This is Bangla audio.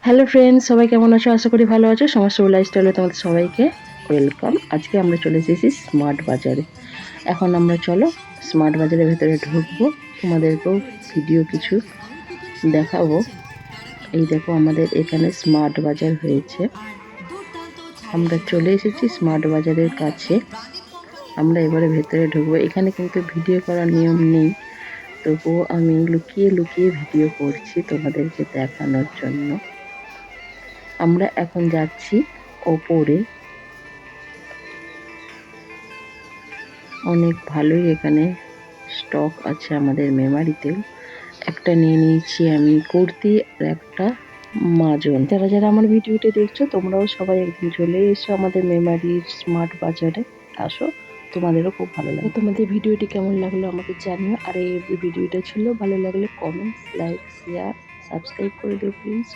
হ্যালো ফ্রেন্ডস, সবাই কেমন আছো? আশা করি ভালো আছো। সমস্ত লাইফস্টাইলে তোমাদের সবাইকে ওয়েলকাম। আজকে আমরা চলে এসেছি স্মার্ট বাজারে। এখন আমরা চলো স্মার্ট বাজারের ভেতরে ঢুকবো, তোমাদেরকেও ভিডিও কিছু দেখাবো। এই দেখো আমাদের এখানে স্মার্ট বাজার হয়েছে। আমরা চলে এসেছি স্মার্ট বাজারের কাছে। আমরা এবারে ভেতরে ঢুকবো। এখানে কিন্তু ভিডিও করার নিয়ম নেই, তবুও আমি লুকিয়ে লুকিয়ে ভিডিও করছি তোমাদেরকে দেখানোর জন্য। আমরা এখন যাচ্ছি ওপরে। অনেক ভালোই এখানে স্টক আছে আমাদের মেমারিতেও। একটা নিয়ে নিয়েছি আমি কুর্তি আর একটা মাজন। যারা যারা আমার ভিডিওটি দেখছো তোমরাও সবাই একদিন চলে এসো আমাদের মেমারির স্মার্ট বাজারে। আসো, তোমাদেরও খুব ভালো লাগবে। তোমাদের ভিডিওটি কেমন লাগলো আমাকে জানিও। আর এই ভিডিওটা ছিল ভালো লাগলে কমেন্টস, লাইক, শেয়ার, সাবস্ক্রাইব করে দিও প্লিজ।